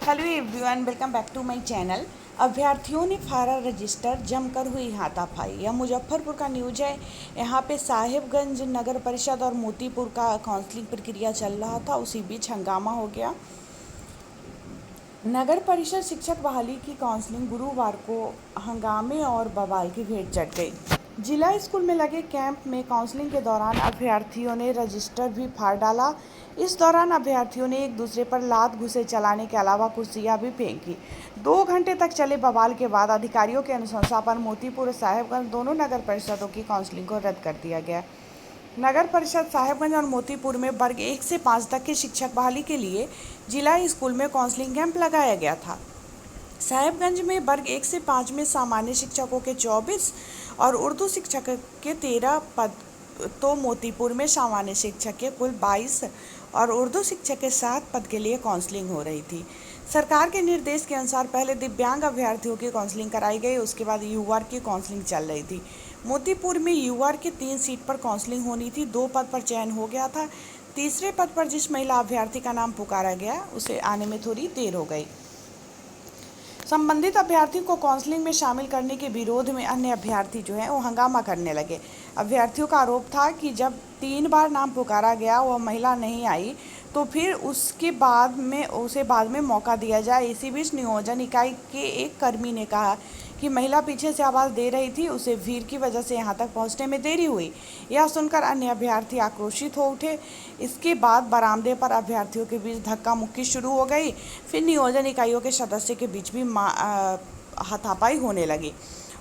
Hello everyone, welcome back to my channel. अभ्यर्थियों ने फाड़ा रजिस्टर, जमकर हुई हाथापाई। यह मुजफ्फरपुर का न्यूज है। यहाँ पे साहिबगंज नगर परिषद और मोतीपुर का काउंसलिंग प्रक्रिया चल रहा था, उसी बीच हंगामा हो गया। नगर परिषद शिक्षक बहाली की काउंसलिंग गुरुवार को हंगामे और बवाल की भेंट चढ़ गई। जिला स्कूल में लगे कैंप में काउंसलिंग के दौरान अभ्यर्थियों ने रजिस्टर भी फाड़ डाला। इस दौरान अभ्यर्थियों ने एक दूसरे पर लात घुसे चलाने के अलावा कुर्सियां भी फेंकी। 2 घंटे तक चले बवाल के बाद अधिकारियों के अनुशंसा पर मोतीपुर और साहिबगंज दोनों नगर परिषदों की काउंसलिंग को रद्द कर दिया गया। नगर परिषद साहिबगंज और मोतीपुर में वर्ग 1 से 5 तक के शिक्षक बहाली के लिए जिला स्कूल में काउंसलिंग कैंप लगाया गया था। साहिबगंज में वर्ग 1 से 5 में सामान्य शिक्षकों के 24 और उर्दू शिक्षक के 13 पद, तो मोतीपुर में सामान्य शिक्षक के कुल 22 और उर्दू शिक्षक के 7 पद के लिए काउंसलिंग हो रही थी। सरकार के निर्देश के अनुसार पहले दिव्यांग अभ्यर्थियों की काउंसलिंग कराई गई, उसके बाद यूआर की काउंसलिंग चल रही थी। मोतीपुर में यूआर की 3 सीट पर काउंसलिंग होनी थी, 2 पद पर चयन हो गया था। तीसरे पद पर जिस महिला अभ्यर्थी का नाम पुकारा गया उसे आने में थोड़ी देर हो गई। संबंधित अभ्यर्थी को काउंसलिंग में शामिल करने के विरोध में अन्य अभ्यर्थी जो हैं वो हंगामा करने लगे। अभ्यर्थियों का आरोप था कि जब 3 बार नाम पुकारा गया, वह महिला नहीं आई, तो फिर उसे बाद में मौका दिया जाए। इसी बीच नियोजन इकाई के एक कर्मी ने कहा कि महिला पीछे से आवाज़ दे रही थी, उसे भीड़ की वजह से यहां तक पहुंचने में देरी हुई। यह सुनकर अन्य अभ्यर्थी आक्रोशित हो उठे। इसके बाद बरामदे पर अभ्यर्थियों के बीच धक्का मुक्की शुरू हो गई। फिर नियोजन इकाइयों के सदस्य के बीच भी हाथापाई होने लगी।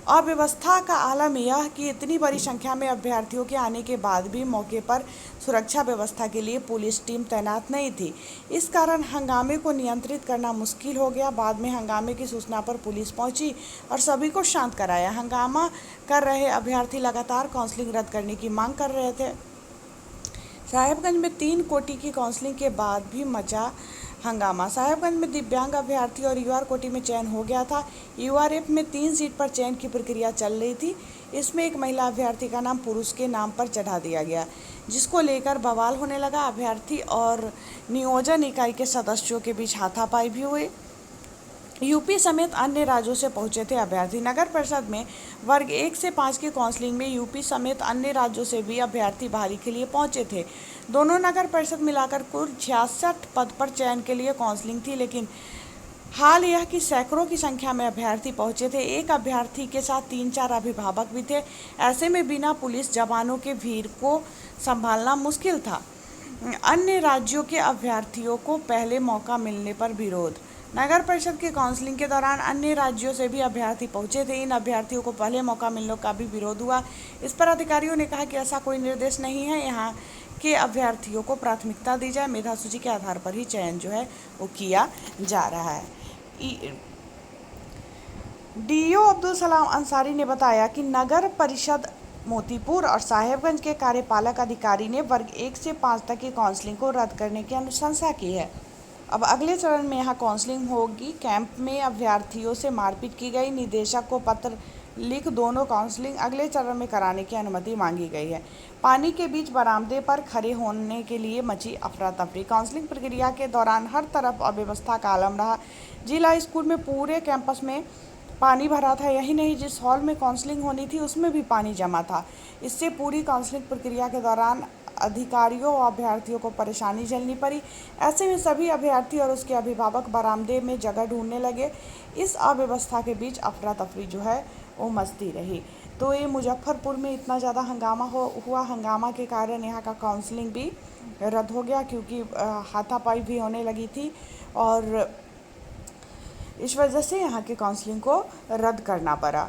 अव्यवस्था का आलम यह कि इतनी बड़ी संख्या में अभ्यर्थियों के आने के बाद भी मौके पर सुरक्षा व्यवस्था के लिए पुलिस टीम तैनात नहीं थी। इस कारण हंगामे को नियंत्रित करना मुश्किल हो गया। बाद में हंगामे की सूचना पर पुलिस पहुंची और सभी को शांत कराया। हंगामा कर रहे अभ्यर्थी लगातार काउंसलिंग रद्द करने की मांग कर रहे थे। साहिबगंज में 3 कोटि की काउंसलिंग के बाद भी मचा हंगामा। साहिबगंज में दिव्यांग अभ्यर्थी और यूआर कोटि में चयन हो गया था। यूआरएफ में 3 सीट पर चयन की प्रक्रिया चल रही थी। इसमें एक महिला अभ्यर्थी का नाम पुरुष के नाम पर चढ़ा दिया गया, जिसको लेकर बवाल होने लगा। अभ्यर्थी और नियोजन इकाई के सदस्यों के बीच हाथापाई भी हुई। यूपी समेत अन्य राज्यों से पहुंचे थे अभ्यर्थी। नगर परिषद में वर्ग 1 से 5 की काउंसलिंग में यूपी समेत अन्य राज्यों से भी अभ्यर्थी बहाली के लिए पहुंचे थे। दोनों नगर परिषद मिलाकर कुल 66 पद पर चयन के लिए काउंसलिंग थी, लेकिन हाल यह कि सैकड़ों की संख्या में अभ्यर्थी पहुंचे थे। एक अभ्यर्थी के साथ 3-4 अभिभावक भी थे। ऐसे में बिना पुलिस जवानों के भीड़ को संभालना मुश्किल था। अन्य राज्यों के अभ्यर्थियों को पहले मौका मिलने पर विरोध। नगर परिषद की काउंसलिंग के दौरान अन्य राज्यों से भी अभ्यर्थी पहुंचे थे। इन अभ्यर्थियों को पहले मौका मिलने का भी विरोध हुआ। इस पर अधिकारियों ने कहा कि ऐसा कोई निर्देश नहीं है, यहाँ के अभ्यर्थियों को प्राथमिकता दी जाए। मेधा सूची के आधार पर ही चयन जो है वो किया जा रहा है। डीओ अब्दुल सलाम अंसारी ने बताया कि नगर परिषद मोतीपुर और साहिबगंज के कार्यपालक अधिकारी ने वर्ग 1 से 5 तक की काउंसलिंग को रद्द करने की अनुशंसा की है। अब अगले चरण में यहाँ काउंसलिंग होगी। कैंप में अभ्यर्थियों से मारपीट की गई। निदेशक को पत्र लिख दोनों काउंसलिंग अगले चरण में कराने की अनुमति मांगी गई है। पानी के बीच बरामदे पर खड़े होने के लिए मची अफरा तफरी। काउंसलिंग प्रक्रिया के दौरान हर तरफ अव्यवस्था का आलम रहा। जिला स्कूल में पूरे कैंपस में पानी भरा था। यही नहीं, जिस हॉल में काउंसलिंग होनी थी उसमें भी पानी जमा था। इससे पूरी काउंसलिंग प्रक्रिया के दौरान अधिकारियों और अभ्यर्थियों को परेशानी झेलनी पड़ी। ऐसे में सभी अभ्यर्थी और उसके अभिभावक बरामदे में जगह ढूंढने लगे। इस अव्यवस्था के बीच अफरा तफरी जो है वो मचती रही। तो ये मुजफ्फरपुर में इतना ज़्यादा हंगामा हुआ। हंगामा के कारण यहाँ का काउंसलिंग भी रद्द हो गया, क्योंकि हाथापाई भी होने लगी थी और इस वजह से यहाँ के काउंसलिंग को रद्द करना पड़ा।